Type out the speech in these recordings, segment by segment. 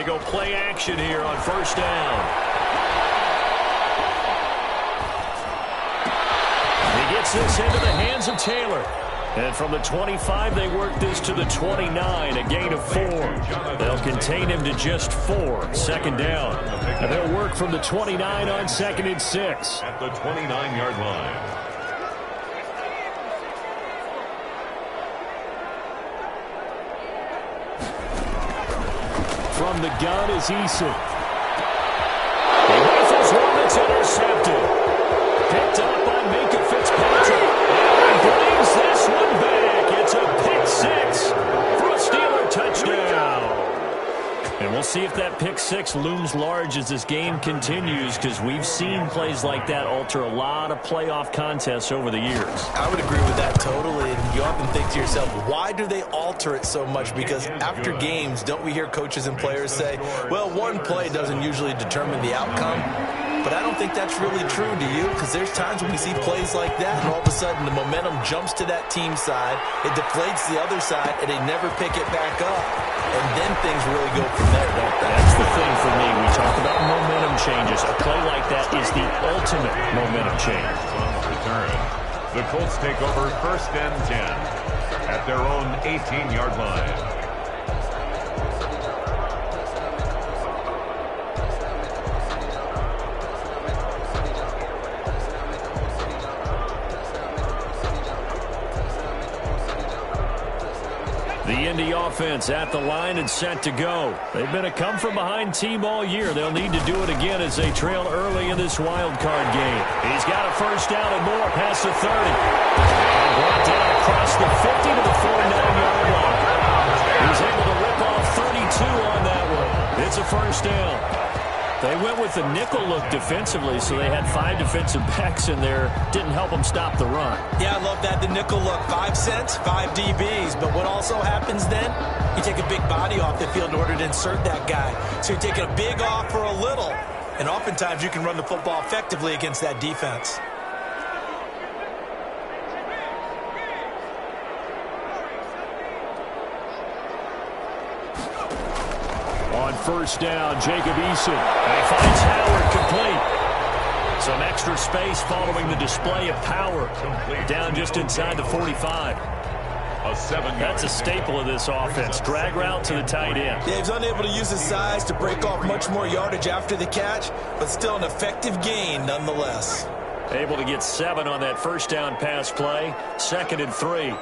They go play action here on first down. He gets this into the hands of Taylor. And from the 25, they work this to the 29, a gain of 4. They'll contain him to just 4, second down. And they'll work from the 29 on 2nd and 6. At the 29-yard line. From the gun is Eason. He rifles one that's intercepted. Picked up by Minka Fitzpatrick. And he brings this one back. It's a pick 6 for a Steeler touchdown. And we'll see if that pick 6 looms large as this game continues, because we've seen plays like that alter a lot of playoff contests over the years. I would agree with that totally. And you often think to yourself, why do they alter it so much? Because after games, don't we hear coaches and players say, well, one play doesn't usually determine the outcome? But I don't think that's really true, do you? Because there's times when we see plays like that, and all of a sudden the momentum jumps to that team side, it deflates the other side, and they never pick it back up. And then things really go from there, don't they? That's the thing for me. We talk about momentum changes. A play like that is the ultimate momentum change. On the return, the Colts take over 1st and 10 at their own 18-yard line. The Indy offense at the line and set to go. They've been a come-from-behind team all year. They'll need to do it again as they trail early in this wild card game. He's got a first down and more past the 30. And brought down across the 50 to the 49-yard line. He's able to rip off 32 on that one. It's a first down. They went with the nickel look defensively, so they had 5 defensive backs in there. Didn't help them stop the run. Yeah, I love that, the nickel look. 5 cents, 5 DBs. But what also happens then? You take a big body off the field in order to insert that guy. So you're taking a big off for a little. And oftentimes you can run the football effectively against that defense. On first down, Jacob Eason. And he finds Howard complete. Some extra space following the display of power. Down just inside the 45. That's a staple of this offense. Drag route to the tight end. Yeah, he's unable to use his size to break off much more yardage after the catch, but still an effective gain nonetheless. Able to get 7 on that first down pass play. 2nd and 3.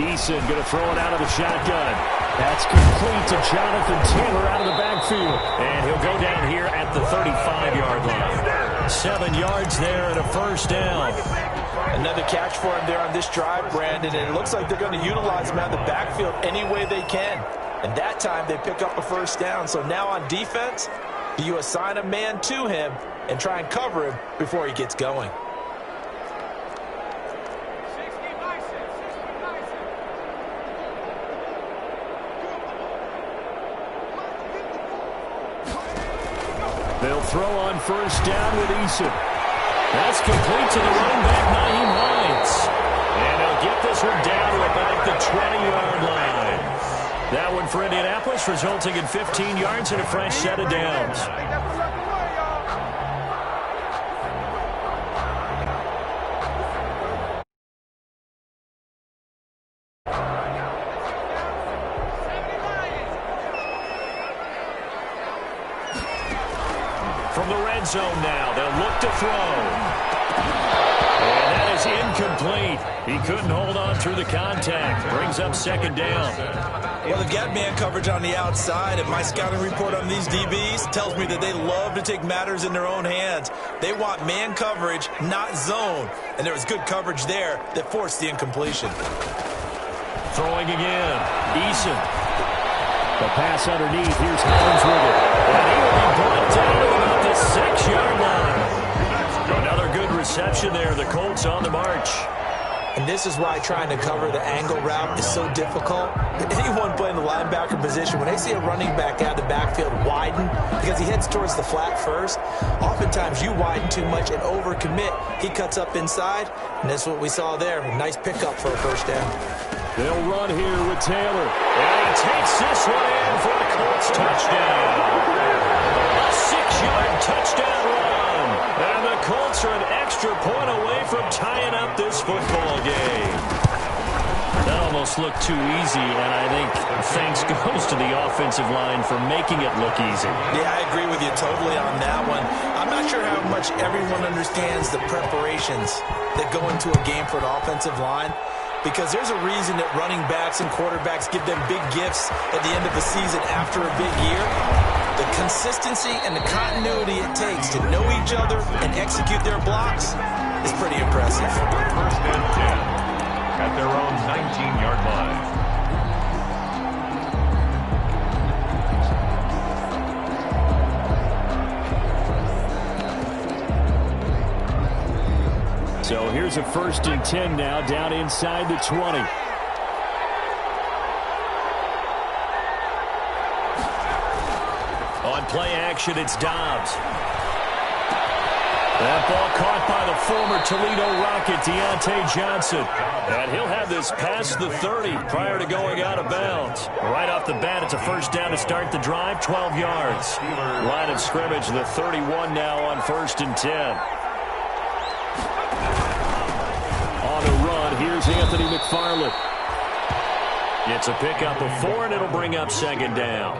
Eason going to throw it out of the shotgun. That's complete to Jonathan Taylor out of the backfield. And he'll go down here at the 35-yard line. 7 yards there and a first down. Another catch for him there on this drive, Brandon, and it looks like they're going to utilize him out of the backfield any way they can. And that time they pick up a first down. So now on defense, do you assign a man to him and try and cover him before he gets going? They'll throw on first down with Eason. That's complete to the running back, Nyheim Hines. And he'll get this one down to about the 20-yard line. That one for Indianapolis, resulting in 15 yards and a fresh set of downs. From the red zone now, they'll look to throw. And that is incomplete. He couldn't hold on through the contact. Brings up 2nd down. Well, they've got man coverage on the outside, and my scouting report on these DBs tells me that they love to take matters in their own hands. They want man coverage, not zone. And there was good coverage there that forced the incompletion. Throwing again. Eason. The pass underneath. Here's Hines with it. And he will be brought down to about the 6-yard line. Another good reception there. The Colts on the march. And this is why trying to cover the angle route is so difficult. Anyone playing the linebacker position, when they see a running back out of the backfield widen, because he heads towards the flat first, oftentimes you widen too much and overcommit. He cuts up inside, and that's what we saw there. A nice pickup for a first down. They'll run here with Taylor. And he takes this one in for the Colts touchdown. A 6-yard touchdown run. And the Colts are an extra point away from tying up this football game. That almost looked too easy, and I think thanks goes to the offensive line for making it look easy. Yeah, I agree with you totally on that one. I'm not sure how much everyone understands the preparations that go into a game for an offensive line, because there's a reason that running backs and quarterbacks give them big gifts at the end of the season after a big year. The consistency and the continuity it takes to know each other and execute their blocks is pretty impressive. First and 10 at their own 19-yard line. So here's a 1st and 10 now, down inside the 20. On play action, it's Dobbs. That ball caught by the former Toledo Rocket, Deontay Johnson. And he'll have this past the 30 prior to going out of bounds. Right off the bat, it's a 1st down to start the drive, 12 yards. Line of scrimmage, the 31 now on 1st and 10. On the run, here's Anthony McFarland. It's a pickup of 4, and it'll bring up 2nd down.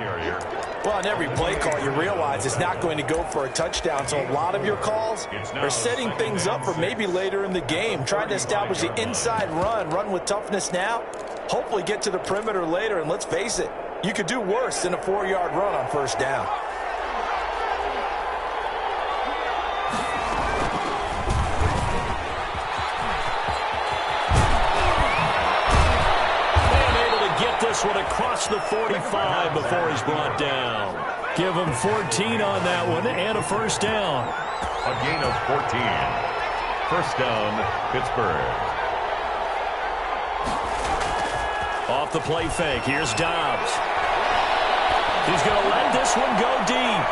Well, on every play call, you realize it's not going to go for a touchdown, so a lot of your calls are setting things up for maybe later in the game, trying to establish the inside run with toughness now, hopefully get to the perimeter later, and let's face it, you could do worse than a 4-yard run on 1st down. This one across the 45 before he's brought down. Give him 14 on that one and a 1st down. A gain of 14. 1st down, Pittsburgh. Off the play fake, here's Dobbs. He's going to let this one go deep.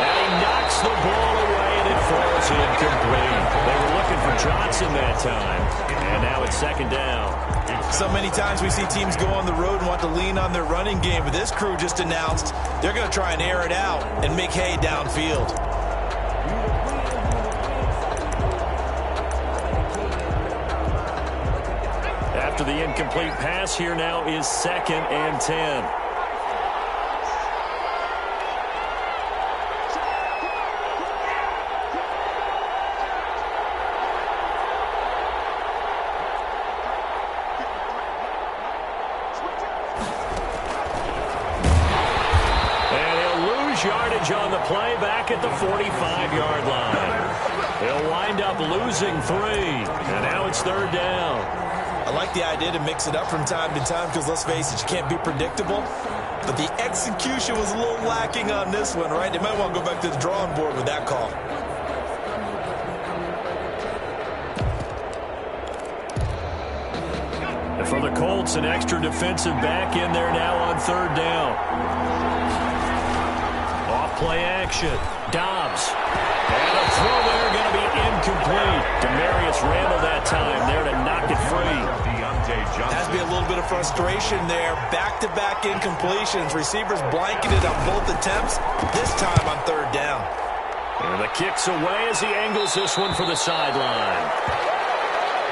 And he knocks the ball away, and it falls incomplete. They were looking for Johnson that time. And now it's 2nd down. So many times we see teams go on the road and want to lean on their running game, but this crew just announced they're going to try and air it out and make hay downfield. After the incomplete pass, here now is 2nd and 10. Yardage on the play back at the 45-yard line. They'll wind up losing 3, and now it's 3rd down. I like the idea to mix it up from time to time because, let's face it, you can't be predictable. But the execution was a little lacking on this one, right? They might want to go back to the drawing board with that call. And for the Colts, an extra defensive back in there now on 3rd down. Play action. Dobbs. And a throw there going to be incomplete. Demarius Randall that time there to knock it free. Has to be a little bit of frustration there. Back-to-back incompletions. Receivers blanketed on both attempts. This time on 3rd down. And the kick's away as he angles this one for the sideline.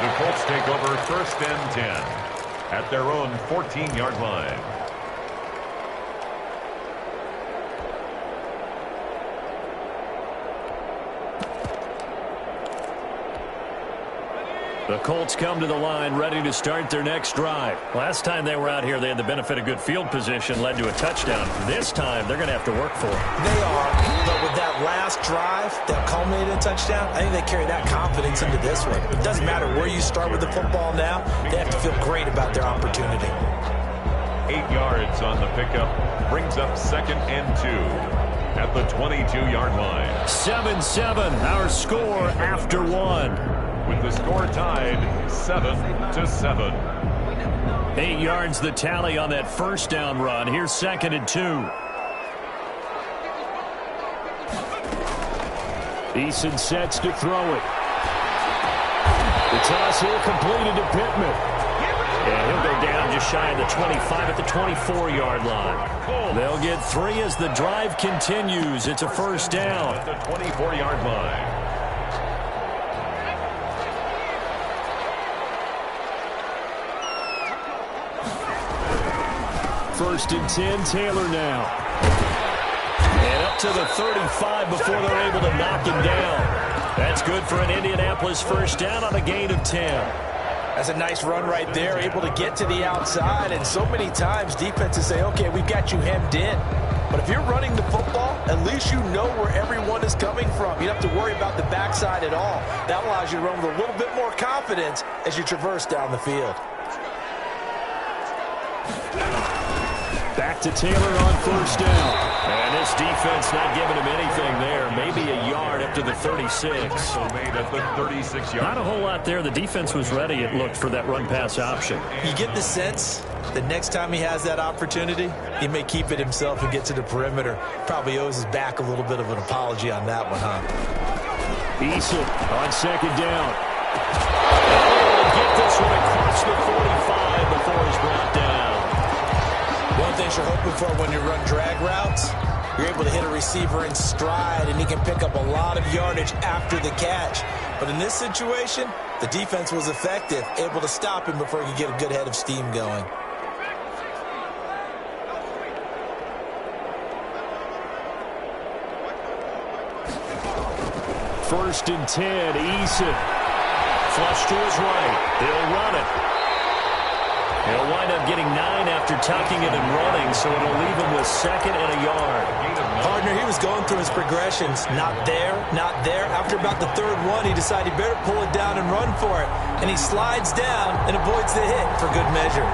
The Colts take over 1st and 10 at their own 14-yard line. The Colts come to the line ready to start their next drive. Last time they were out here, they had the benefit of good field position, led to a touchdown. This time, they're going to have to work for it. They are, but with that last drive that culminated in a touchdown, I think they carry that confidence into this one. It doesn't matter where you start with the football now. They have to feel great about their opportunity. 8 yards on the pickup brings up 2nd and 2 at the 22-yard line. 7-7, our score after 1. With the score tied 7-7. 8 yards the tally on that 1st down run. Here's 2nd and 2. Eason sets to throw it. The toss here completed to Pittman. And he'll go down just shy of the 25 at the 24-yard line. They'll get 3 as the drive continues. It's a first down. At the 24-yard line. First and 10, Taylor now. And up to the 35 before they're able to knock him down. That's good for an Indianapolis first down on a gain of 10. That's a nice run right there, able to get to the outside. And so many times defenses say, okay, we've got you hemmed in. But if you're running the football, at least you know where everyone is coming from. You don't have to worry about the backside at all. That allows you to run with a little bit more confidence as you traverse down the field. Back to Taylor on first down. And this defense not giving him anything there. Maybe a yard up to the 36. So made at the 36-yard. Not a whole lot there. The defense was ready, it looked, for that run-pass option. You get the sense that next time he has that opportunity, he may keep it himself and get to the perimeter. Probably owes his back a little bit of an apology on that one, huh? Eason on second down. Oh, get this one across the 45 before he's brought down. One thing you're hoping for when you run drag routes, you're able to hit a receiver in stride, and he can pick up a lot of yardage after the catch. But in this situation, the defense was effective, able to stop him before he could get a good head of steam going. First and 10, Eason. Flush to his right. He'll run it. He'll wind up getting 9 after tucking it and running, so it'll leave him with 2nd and a yard. Partner, he was going through his progressions. Not there, not there. After about the 3rd one, he decided he better pull it down and run for it. And he slides down and avoids the hit for good measure.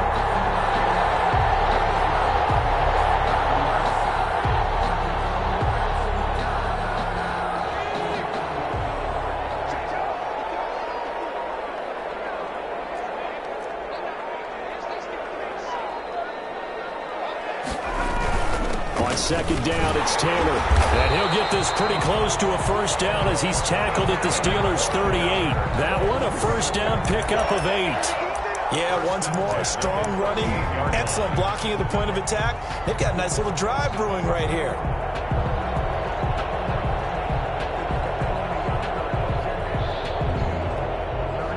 Second down, it's Taylor. And he'll get this pretty close to a first down as he's tackled at the Steelers' 38. That one, a first down pickup of 8. Yeah, once more, strong running, excellent blocking at the point of attack. They've got a nice little drive brewing right here.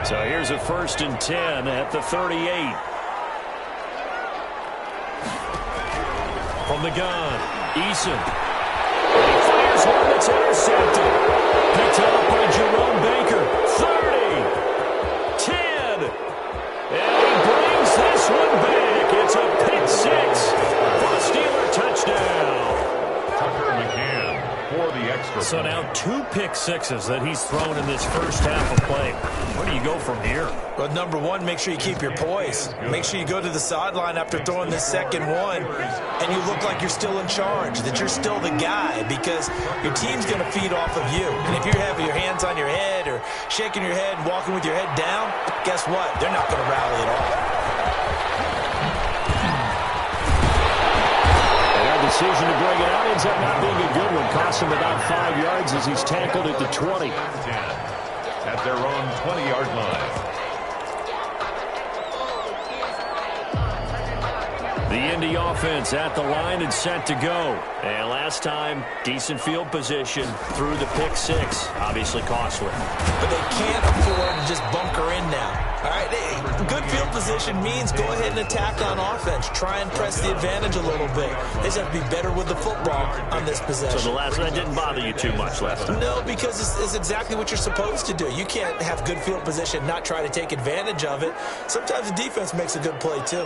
So here's a first and 10 at the 38. From the gun, Eason. He fires one that's intercepted. Picked up by Jerome Baker. 30. 10. And he brings this one back. It's a pick 6 for a Steeler touchdown. Tucker McCann for the extra. So now 2 pick sixes that he's thrown in this first half of play. Where do you go from here? Well, number one, make sure you keep your poise. Make sure you go to the sideline after throwing this second one, and you look like you're still in charge, that you're still the guy, because your team's going to feed off of you. And if you're having your hands on your head or shaking your head and walking with your head down, guess what? They're not going to rally at all. And our decision to bring it out ends up not being a good one. Costs him about 5 yards as he's tackled at the 20. At their own 20-yard line. The Indy offense at the line and set to go. And last time, decent field position through the pick 6. Obviously costly. But they can't afford to just bunker in now. All right, good field position means go ahead and attack on offense. Try and press the advantage a little bit. They just have to be better with the football on this possession. So the last one didn't bother you too much last time? No, because it's exactly what you're supposed to do. You can't have good field position, not try to take advantage of it. Sometimes the defense makes a good play, too.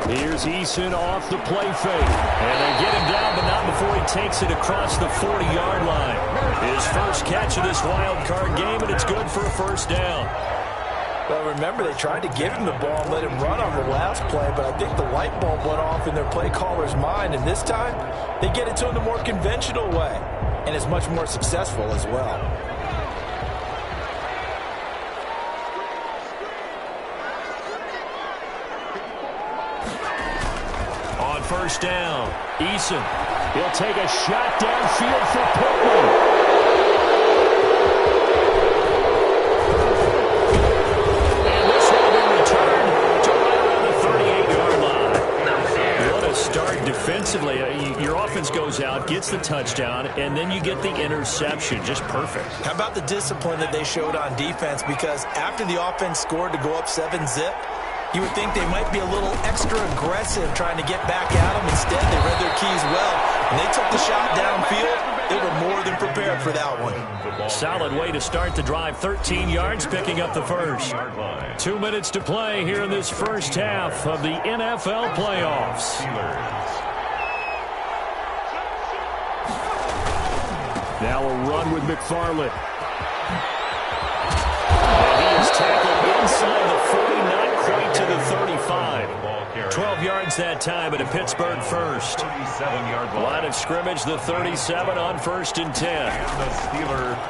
Here's Eason off the play fake. And they get him down, but not before he takes it across the 40-yard line. His first catch of this wild card game, and it's good for a first down. Well, remember, they tried to give him the ball and let him run on the last play, but I think the light bulb went off in their play caller's mind, and this time they get it to him the more conventional way, and it's much more successful as well. first down. Eason, he'll take a shot downfield for Pittman. And this will be returned to right around the 38-yard line. What a start defensively. Your offense goes out, gets the touchdown, and then you get the interception. Just perfect. How about the discipline that they showed on defense? Because after the offense scored to go up 7-zip, you would think they might be a little extra aggressive trying to get back at them. Instead, they read their keys well. When they took the shot downfield, they were more than prepared for that one. Solid way to start the drive. 13 yards, picking up the first. 2 minutes to play here in this first half of the NFL playoffs. Now a run with McFarland. And he is tackled inside the 40, not quite to the 35. 12 yards that time, but a Pittsburgh first. Line of scrimmage, the 37 on 1st and 10.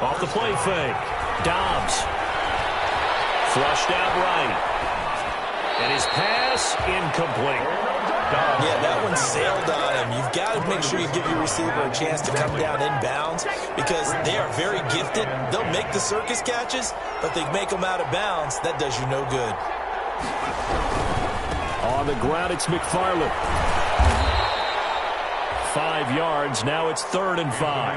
Off the play fake. Dobbs. Flushed out right. And his pass incomplete. Yeah, that one sailed on him. You've got to make sure you give your receiver a chance to come down inbounds because they are very gifted. They'll make the circus catches, but they make them out of bounds. That does you no good. On the ground, it's McFarland. 5 yards. Now it's 3rd and 5.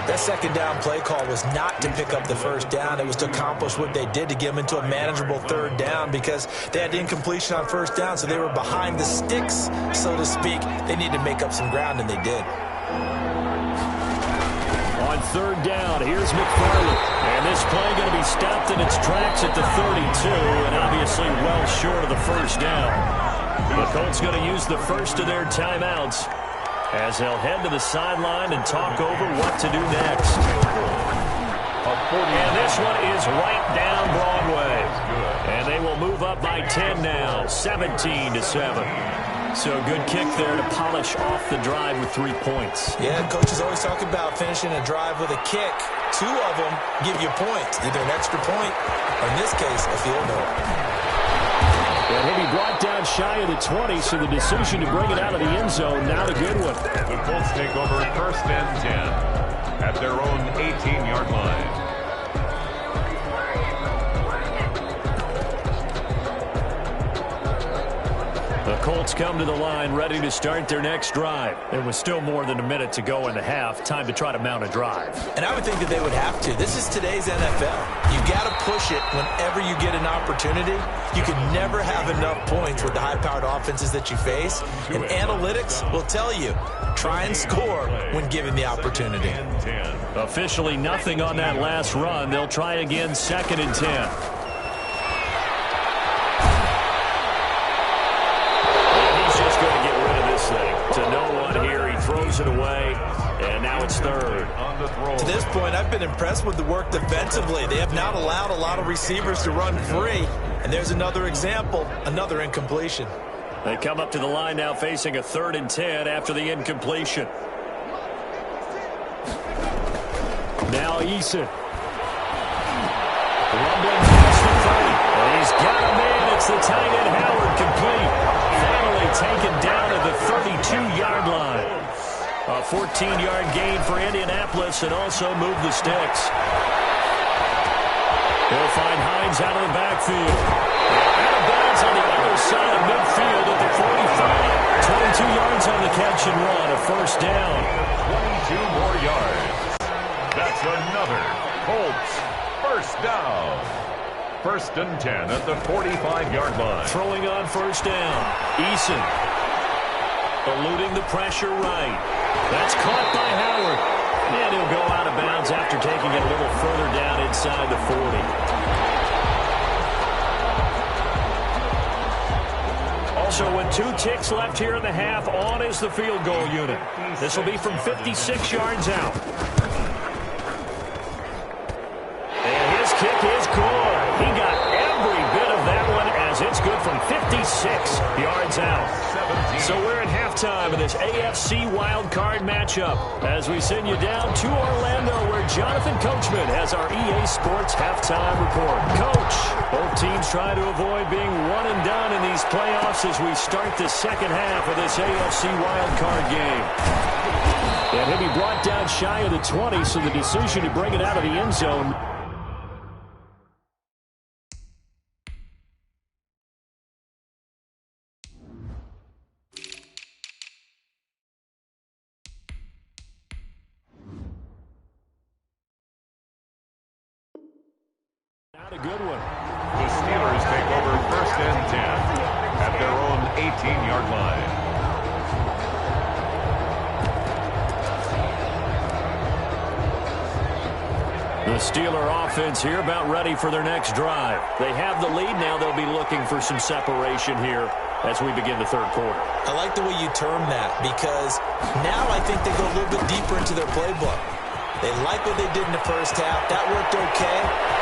That second down play call was not to pick up the first down. It was to accomplish what they did to get them into a manageable 3rd down because they had incompletion on 1st down, so they were behind the sticks, so to speak. They needed to make up some ground, and they did. On 3rd down, here's McFarland. And this play going to be stopped in its tracks at the 32, and obviously well short of the first down. The Colts going to use the first of their timeouts as they'll head to the sideline and talk over what to do next. And this one is right down Broadway. And they will move up by 10 now, 17-7. So a good kick there to polish off the drive with 3 points. Yeah, coaches always talk about finishing a drive with a kick. 2 of them give you points, either an extra point or, in this case, a field goal. And he'll be brought down shy of the 20, so the decision to bring it out of the end zone, now the good one. The Colts take over 1st and 10 at their own 18-yard line. The Colts come to the line ready to start their next drive. There was still more than a minute to go in the half. Time to try to mount a drive. And I would think that they would have to. This is today's NFL. You got to push it whenever you get an opportunity. You can never have enough points with the high-powered offenses that you face. And analytics will tell you, try and score when given the opportunity. Officially nothing on that last run. They'll try again 2nd and 10. To no one here. He throws it away, and now it's 3rd. To this point, I've been impressed with the work defensively. They have not allowed a lot of receivers to run free. And there's another example, another incompletion. They come up to the line now facing a 3rd and 10 after the incompletion. Now Eason. Rumbling past the 30. And he's got a man. It's the tight end Howard complete. Finally taken down at the 32-yard line. A 14-yard gain for Indianapolis and also move the sticks. They'll find Hines out of the backfield. Out of bounds on the other side of midfield at the 45. 22 yards on the catch and run. A 1st down. 22 more yards. That's another Colts 1st down. 1st and 10 at the 45-yard line. Throwing on 1st down. Eason. Eluding the pressure right. That's caught by Howard. And he'll go out of bounds after taking it a little further down inside the 40. Also, with 2 ticks left here in the half, on is the field goal unit. This will be from 56 yards out. And his kick is good. He got every bit of that one as it's good for from 56 yards out. So we're at halftime of this AFC wildcard matchup as we send you down to Orlando where Jonathan Coachman has our EA Sports halftime report. Coach, both teams try to avoid being one and done in these playoffs as we start the second half of this AFC wildcard game. And he'll be brought down shy of the 20, so the decision to bring it out of the end zone. Not a good one. The Steelers take over 1st and 10 at their own 18-yard line. The Steeler offense here about ready for their next drive. They have the lead now. They'll be looking for some separation here as we begin the third quarter. I like the way you term that because now I think they go a little bit deeper into their playbook. They like what they did in the first half. That worked okay.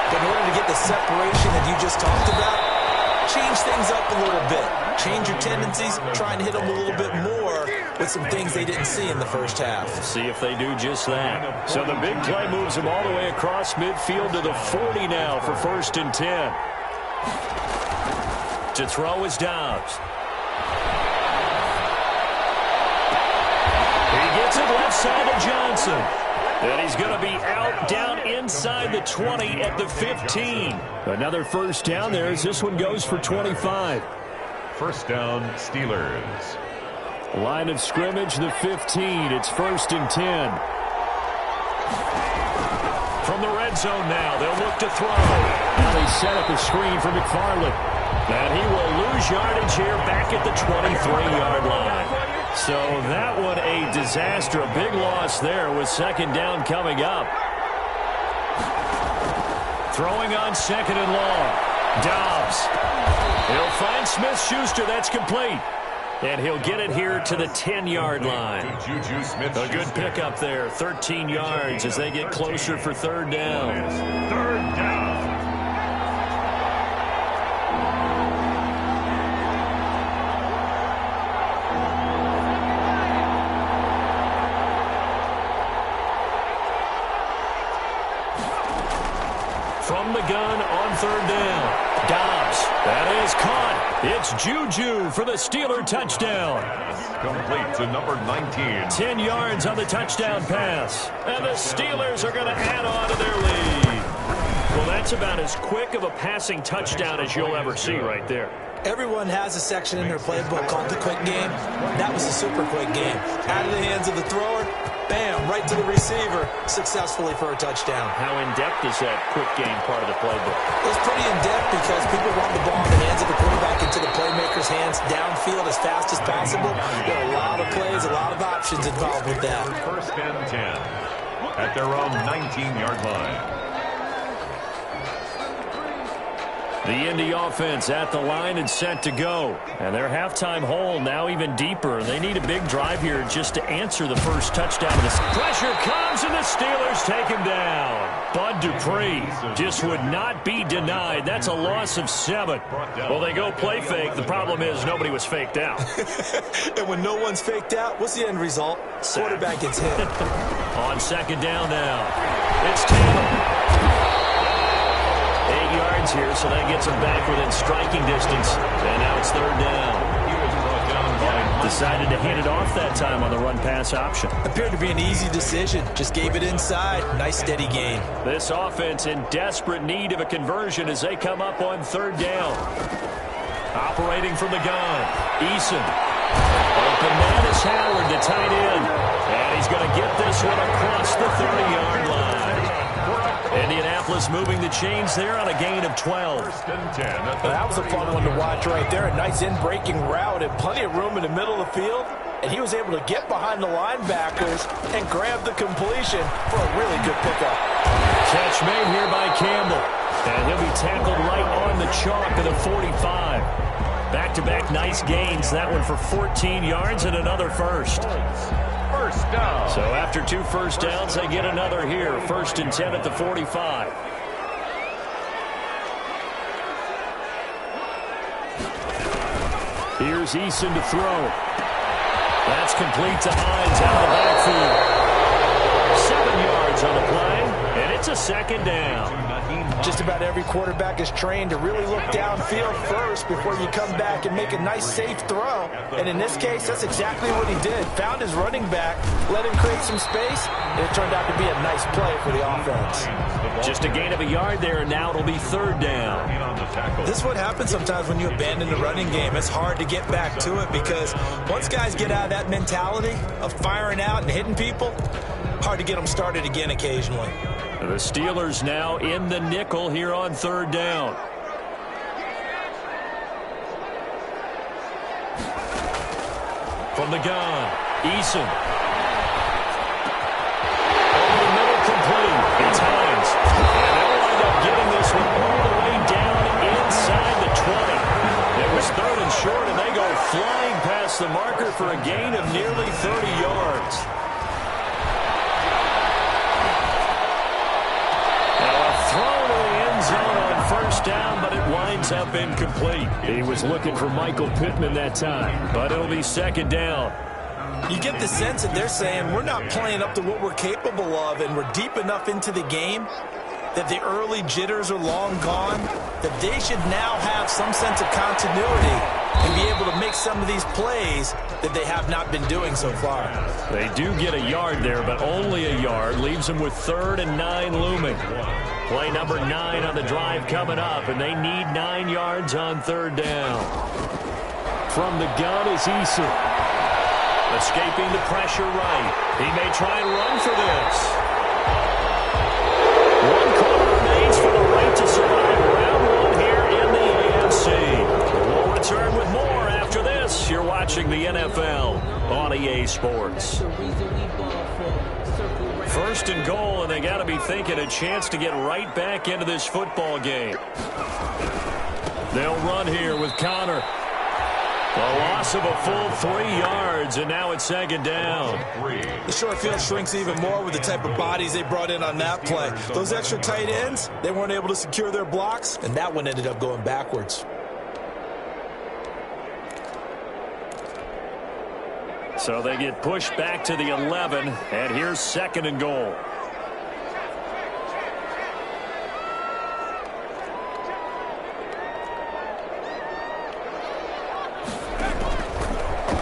But in order to get the separation that you just talked about, change things up a little bit. Change your tendencies, try and hit them a little bit more with some things they didn't see in the first half. See if they do just that. So the big play moves them all the way across midfield to the 40 now for 1st and 10. To throw is Dobbs. He gets it left side of Johnson. And he's going to be out down inside the 20 at the 15. Another first down there as this one goes for 25. First down, Steelers. Line of scrimmage, the 15. It's 1st and 10. From the red zone now, they'll look to throw. Now they set up a screen for McFarland. And he will lose yardage here back at the 23-yard line. So that one a disaster, a big loss there with 2nd down coming up. Throwing on 2nd and long. Dobbs. He'll find Smith-Schuster. That's complete. And he'll get it here to the 10-yard line. A good pickup there, 13 yards as they get closer for 3rd down. 3rd down. From the gun on 3rd down. Dobbs. That is caught. It's Juju for the Steeler touchdown. Complete to number 19. 10 yards on the touchdown pass. And the Steelers are going to add on to their lead. Well, that's about as quick of a passing touchdown as you'll ever see right there. Everyone has a section in their playbook called the quick game. That was a super quick game. Out of the hands of the thrower, bam, right to the receiver, successfully for a touchdown. How in-depth is that quick game part of the playbook? It's pretty in-depth because people want the ball in the hands of the quarterback into the playmaker's hands downfield as fast as possible. There are a lot of plays, a lot of options involved with that. 1st and 10 at their own 19-yard line. The Indy offense at the line and set to go. And their halftime hole now even deeper. They need a big drive here just to answer the first touchdown of this. Pressure comes and the Steelers take him down. Bud Dupree just would not be denied. That's a loss of 7. Well, they go play fake. The problem is nobody was faked out. And when no one's faked out, what's the end result? Quarterback gets hit. On 2nd down now. It's Taylor. 8 yards here, so that gets him back within striking distance. And now it's 3rd down. Decided to hand it off that time on the run-pass option. Appeared to be an easy decision. Just gave it inside. Nice, steady gain. This offense in desperate need of a conversion as they come up on 3rd down. Operating from the gun. Eason. Open man is Howard, the tight end. And he's going to get this one across the 30-yard line. Indianapolis moving the chains there on a gain of 12. That was a fun one to watch right there. A nice in-breaking route and plenty of room in the middle of the field. And he was able to get behind the linebackers and grab the completion for a really good pickup. Catch made here by Campbell. And he'll be tackled right on the chalk of the 45. Back-to-back nice gains. That one for 14 yards and another first. First down. So after 2 first downs, they get another here. 1st and 10 at the 45. Here's Eason to throw. That's complete to Hines out of the backfield. 7 yards on the play, and it's a second down. Just about every quarterback is trained to really look downfield first before you come back and make a nice, safe throw. And in this case, that's exactly what he did. Found his running back, let him create some space, and it turned out to be a nice play for the offense. Just a gain of a yard there, and now it'll be third down. This is what happens sometimes when you abandon the running game. It's hard to get back to it because once guys get out of that mentality of firing out and hitting people, hard to get them started again occasionally. The Steelers now in the nickel here on third down. From the gun, Eason. Over the middle, complete. It's Hines. And they'll wind up getting this one all the way down inside the 20. It was third and short, and they go flying past the marker for a gain of nearly 30 yards. Zone on first down, but it winds up incomplete. He was looking for Michael Pittman that time, but it'll be second down. You get the sense that they're saying we're not playing up to what we're capable of, and we're deep enough into the game that the early jitters are long gone, that they should now have some sense of continuity and be able to make some of these plays that they have not been doing so far. They do get a yard there, but only a yard. Leaves them with 3rd and 9 looming. Play number 9 on the drive coming up, and they need 9 yards on third down. From the gun is Eason. Escaping the pressure right. He may try and run for this. 1 quarter remains for the right to survive round 1 here in the AFC. We'll return with more after this. You're watching the NFL on EA Sports. 1st and goal, and they got to be thinking a chance to get right back into this football game. They'll run here with Connor. A loss of a full 3 yards, and now it's second down. The short field shrinks even more with the type of bodies they brought in on that play. Those extra tight ends, they weren't able to secure their blocks, and that one ended up going backwards. So they get pushed back to the 11, and here's 2nd and goal.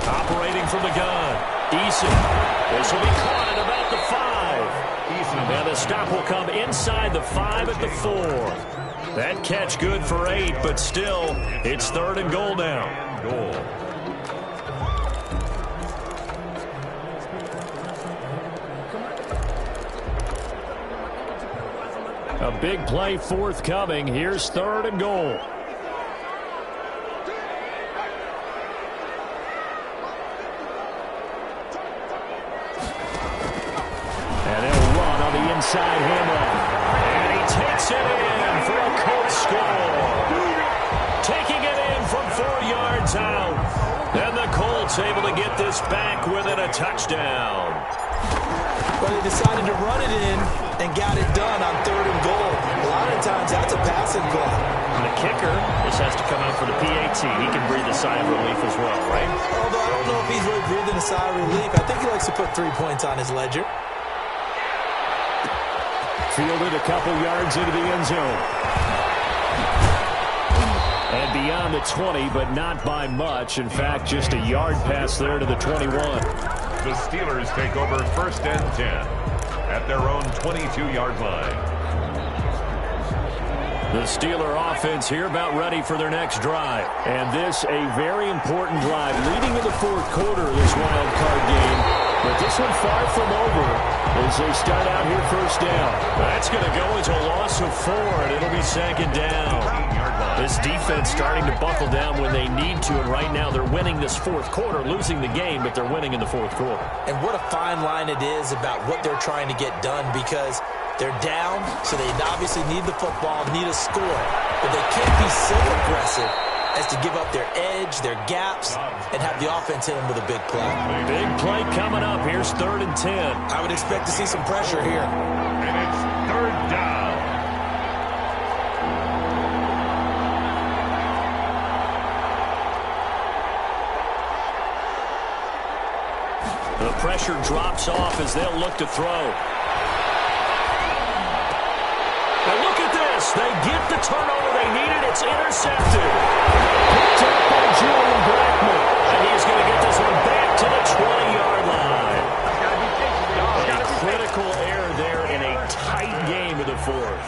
Operating from the gun, Eason. This will be caught at about the 5. And the stop will come inside the 5 at the 4. That catch good for 8, but still, it's 3rd and goal now. A big play forthcoming. Here's 3rd and goal. And they'll run on the inside handoff. And he takes it in for a Colts score. Taking it in from 4 yards out. And the Colts able to get this back within a touchdown. But they decided to run it in and got it done on 3rd and goal. A lot of times that's a passing play. And the kicker, this has to come out for the PAT. He can breathe a sigh of relief as well, right? Although I don't know if he's really breathing a sigh of relief. I think he likes to put 3 points on his ledger. Fielded a couple yards into the end zone. And beyond the 20, but not by much. In fact, just a yard pass there to the 21. The Steelers take over 1st and 10 at their own 22-yard line. The Steeler offense here about ready for their next drive. And this a very important drive leading in the 4th quarter of this wild card game. But this one far from over as they start out here 1st down. That's going to go as a loss of 4, and it'll be 2nd down. This defense starting to buckle down when they need to, and right now they're winning this 4th quarter, losing the game, but they're winning in the 4th quarter. And what a fine line it is about what they're trying to get done, because they're down, so they obviously need the football, need a score, but they can't be so aggressive as to give up their edge, their gaps, and have the offense hit them with a big play. Big play coming up. Here's 3rd and 10. I would expect to see some pressure here. And it's 3rd down. The pressure drops off as they'll look to throw. And look at this. They get the turnover they needed. It's intercepted. Picked up by Julian Blackman. And he's going to get this one back to the 20-yard line. A critical error there in a tight game of the fourth.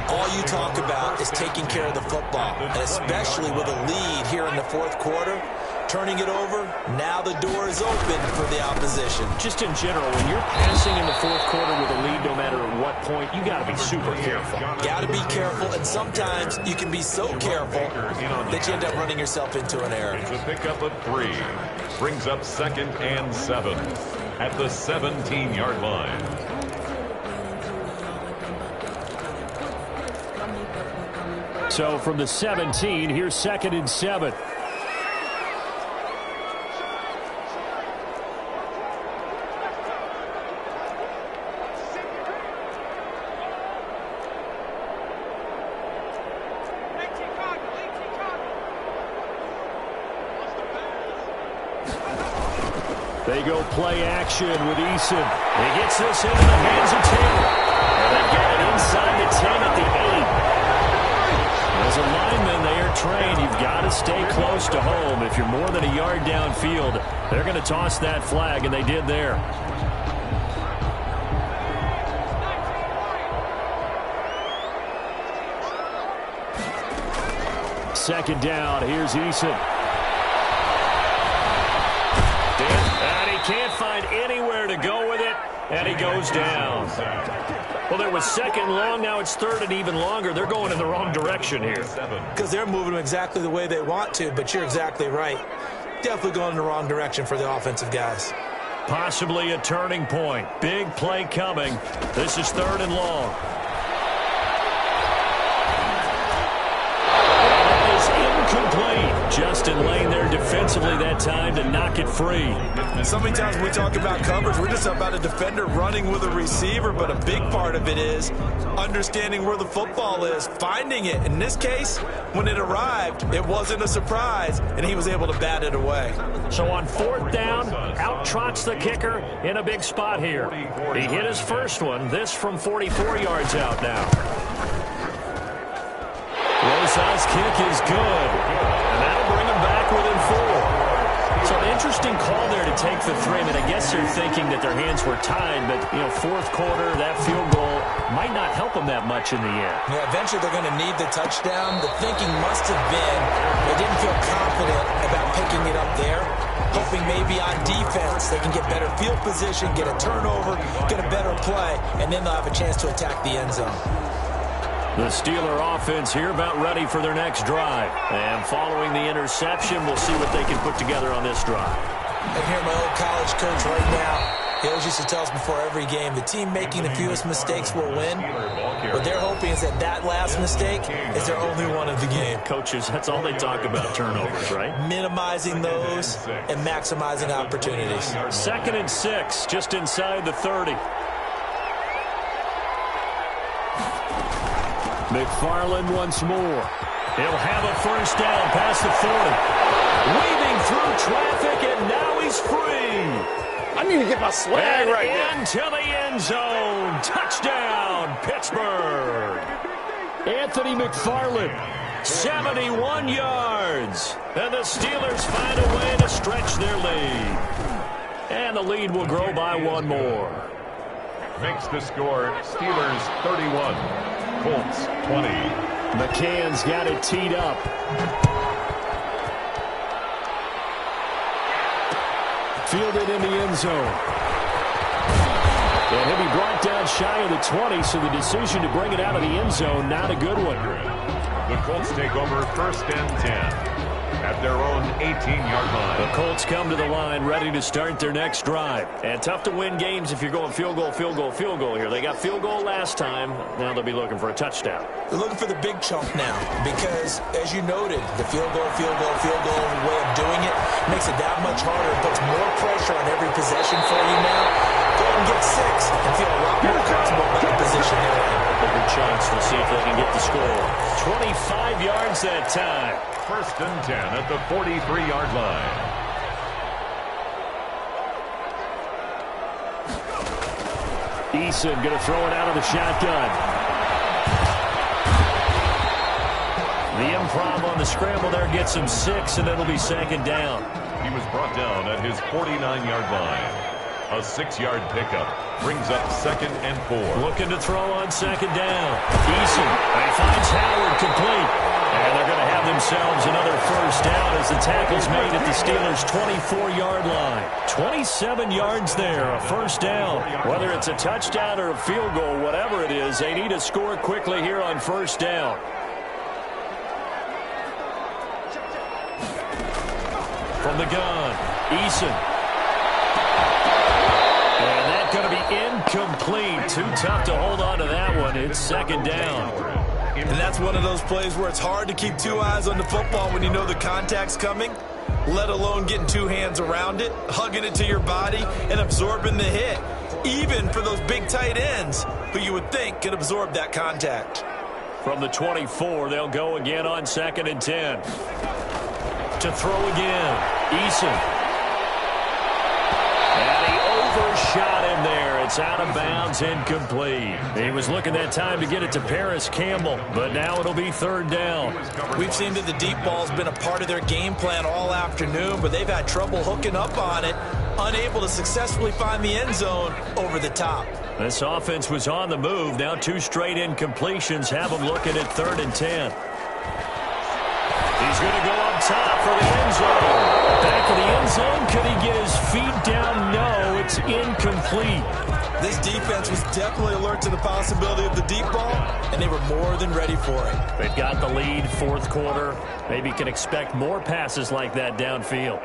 All you talk about is taking care of the football, and especially with a lead here in the fourth quarter. Turning it over, now the door is open for the opposition. Just in general, when you're passing in the fourth quarter with a lead, no matter at what point, you got to be super careful. Got to be careful, and sometimes you can be so careful that you end up running yourself into an error. It's a pickup of 3. Brings up 2nd and 7 at the 17-yard line. So from the 17, here's 2nd and 7. They go play action with Eason. He gets this into the hands of Taylor. And they get it inside the 10 at the 8. As a lineman, they are trained. You've got to stay close to home. If you're more than a yard downfield, they're going to toss that flag, and they did there. Second down. Here's Eason. And he can't find anywhere to go with it, and he goes down. Well, there was 2nd long. Now it's 3rd and even longer. They're going in the wrong direction here. Because they're moving them exactly the way they want to, but you're exactly right. Definitely going in the wrong direction for the offensive guys. Possibly a turning point. Big play coming. This is 3rd and long. Incomplete. Justin Lane there defensively that time to knock it free. So many times when we talk about coverage, we're just about a defender running with a receiver, but a big part of it is understanding where the football is, finding it. In this case, when it arrived, it wasn't a surprise, and he was able to bat it away. So on 4th down, out trots the kicker in a big spot here. He hit his first one. This from 44 yards out now. Rosa's kick is good, and that'll bring him back within 4. So an interesting call there to take the 3. I mean, I guess they're thinking that their hands were tied, but, you know, fourth quarter, that field goal might not help them that much in the end. Yeah, eventually they're going to need the touchdown. The thinking must have been they didn't feel confident about picking it up there, hoping maybe on defense they can get better field position, get a turnover, get a better play, and then they'll have a chance to attack the end zone. The Steeler offense here about ready for their next drive. And following the interception, we'll see what they can put together on this drive. I hear my old college coach right now. He always used to tell us before every game, the team making the fewest mistakes will win. What they're hoping is that that last mistake is their only one of the game. Coaches, that's all they talk about, turnovers, right? Minimizing those and maximizing opportunities. 2nd and 6, just inside the 30. McFarland once more. He'll have a first down past the 40. Weaving through traffic, and now he's free. I need to get my swag right now. Into the end zone. Touchdown, Pittsburgh. Anthony McFarland, 71 yards. And the Steelers find a way to stretch their lead. And the lead will grow by 1 more. Makes the score Steelers 31. Colts 20. McCann's got it teed up. Fielded in the end zone. And he'll be brought down shy of the 20, so the decision to bring it out of the end zone, not a good one. The Colts take over 1st and 10 at their own 18-yard line. The Colts come to the line ready to start their next drive. And tough to win games if you're going field goal, field goal, field goal here. They got field goal last time. Now they'll be looking for a touchdown. They're looking for the big chunk now because, as you noted, the field goal way of doing it makes it that much harder. It puts more pressure on every possession for you now. Go and get 6 and feel a lot more comfortable about the position they're in. Bigger chance to see if they can get the score. 25 yards that time. 1st and 10 at the 43-yard line. Eason going to throw it out of the shotgun. The improv on the scramble there gets him 6, and it'll be second down. He was brought down at his 49-yard line. A 6-yard pickup brings up 2nd and 4. Looking to throw on second down. Eason, he finds Howard complete. And they're going to have themselves another first down as the tackle's made at the Steelers' 24-yard line. 27 yards there, a first down. Whether it's a touchdown or a field goal, whatever it is, they need to score quickly here on first down. From the gun, Eason. And that's going to be incomplete. Too tough to hold on to that one. It's second down. And that's one of those plays where it's hard to keep 2 eyes on the football when you know the contact's coming, let alone getting 2 hands around it, hugging it to your body, and absorbing the hit, even for those big tight ends who you would think could absorb that contact. From the 24, they'll go again on 2nd and 10. To throw again, Eason. And he overshot him there. It's out of bounds, incomplete. He was looking that time to get it to Paris Campbell, but now it'll be third down. We've seen that the deep ball's been a part of their game plan all afternoon, but they've had trouble hooking up on it, unable to successfully find the end zone over the top. This offense was on the move. Now 2 straight incompletions have them looking at 3rd and 10. He's going to go up top for the end zone. Back of the end zone. Could he get his feet down? No, it's incomplete. This defense was definitely alert to the possibility of the deep ball, and they were more than ready for it. They've got the lead, fourth quarter. Maybe can expect more passes like that downfield.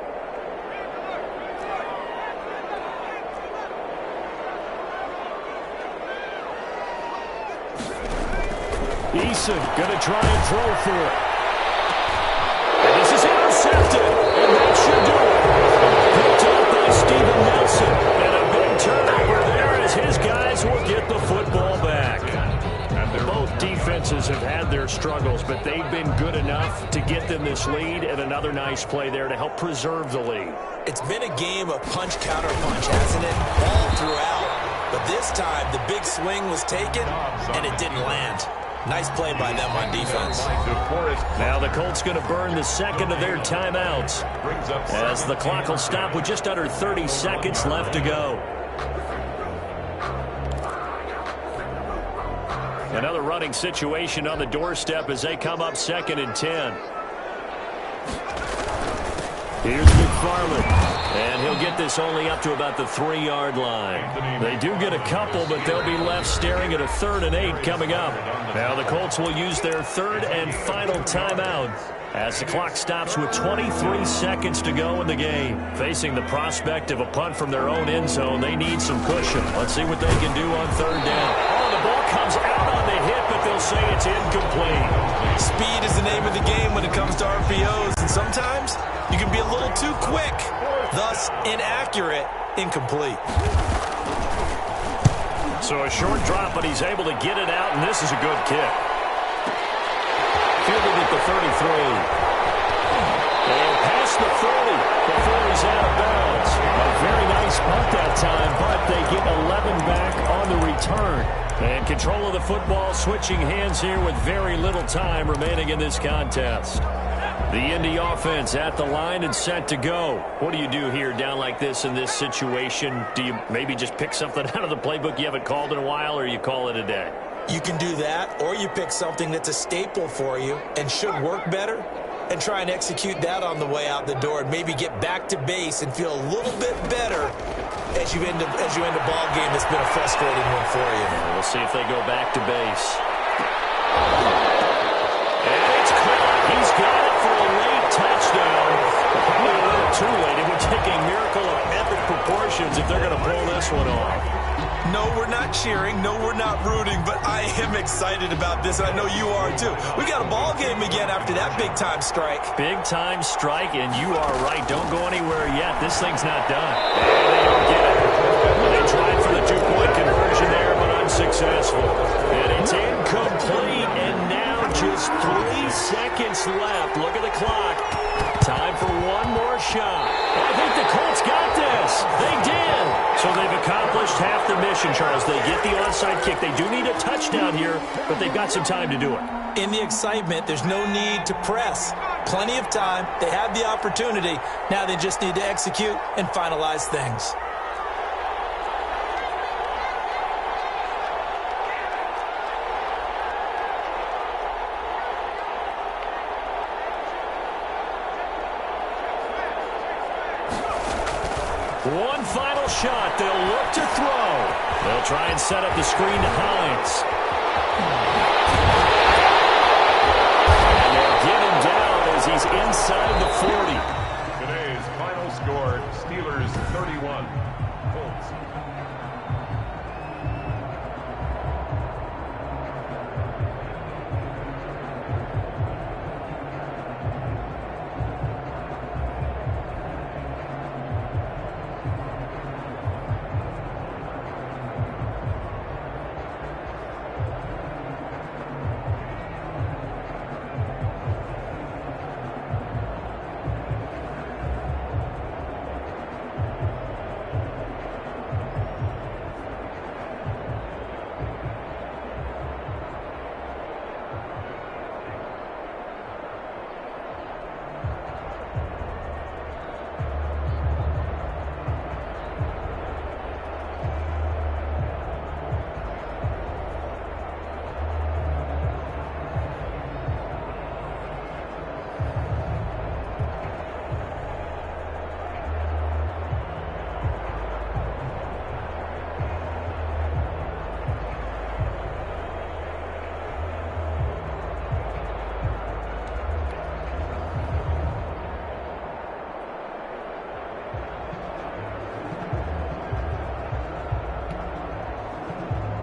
Eason going to try and throw for it. And this is intercepted, and that should do it. Picked up by Steven Nelson, and a big turnover there as his guys will get the football back. Both defenses have had their struggles, but they've been good enough to get them this lead, and another nice play there to help preserve the lead. It's been a game of punch-counter-punch, hasn't it? All throughout. But this time, the big swing was taken, and it didn't land. Nice play by them on defense. Now the Colts going to burn the second of their timeouts as the clock will stop with just under 30 seconds left to go. Another running situation on the doorstep as they come up 2nd and 10. Here's McFarland, and he'll get this only up to about the 3-yard line. They do get a couple, but they'll be left staring at a 3rd and 8 coming up. Now the Colts will use their 3rd and final timeout as the clock stops with 23 seconds to go in the game. Facing the prospect of a punt from their own end zone, they need some cushion. Let's see what they can do on 3rd down. Oh, the ball comes out on the hit, but they'll say it's incomplete. Speed is the name of the game when it comes to RPOs, and sometimes you can be a little too quick, thus inaccurate, incomplete. So a short drop, but he's able to get it out, and this is a good kick. Fielded at the 33. And past the 40 before he's out of bounds. A very nice punt that time, but they get 11 back on the return. And control of the football switching hands here with very little time remaining in this contest. The Indy offense at the line and set to go. What do you do here down like this in this situation? Do you maybe just pick something out of the playbook you haven't called in a while, or you call it a day? You can do that, or you pick something that's a staple for you and should work better and try and execute that on the way out the door and maybe get back to base and feel a little bit better as you end a ball game that's been a frustrating one for you. We'll see if they go back to base. And it's caught. He's got it for a late touchdown. Probably a little too late. It would take a miracle of epic proportions if they're going to pull this one off. No, we're not cheering. No, we're not rooting. But I am excited about this, and I know you are too. We got a ball game again after that big-time strike. Big-time strike, and you are right. Don't go anywhere yet. This thing's not done. And they don't get it. They tried for the 2-point conversion there, but unsuccessful. And it's incomplete, and now just 3 seconds left. Look at the clock. Time for one more shot. I think the Colts got this. They did. So they've accomplished half the mission, Charles. They get the onside kick. They do need a touchdown here, but they've got some time to do it. In the excitement, there's no need to press. Plenty of time. They have the opportunity. Now they just need to execute and finalize things. One final shot. They'll look to throw. They'll try and set up the screen to Hines. And they'll get him down as he's inside the 40. Today's final score, Steelers 31, Colts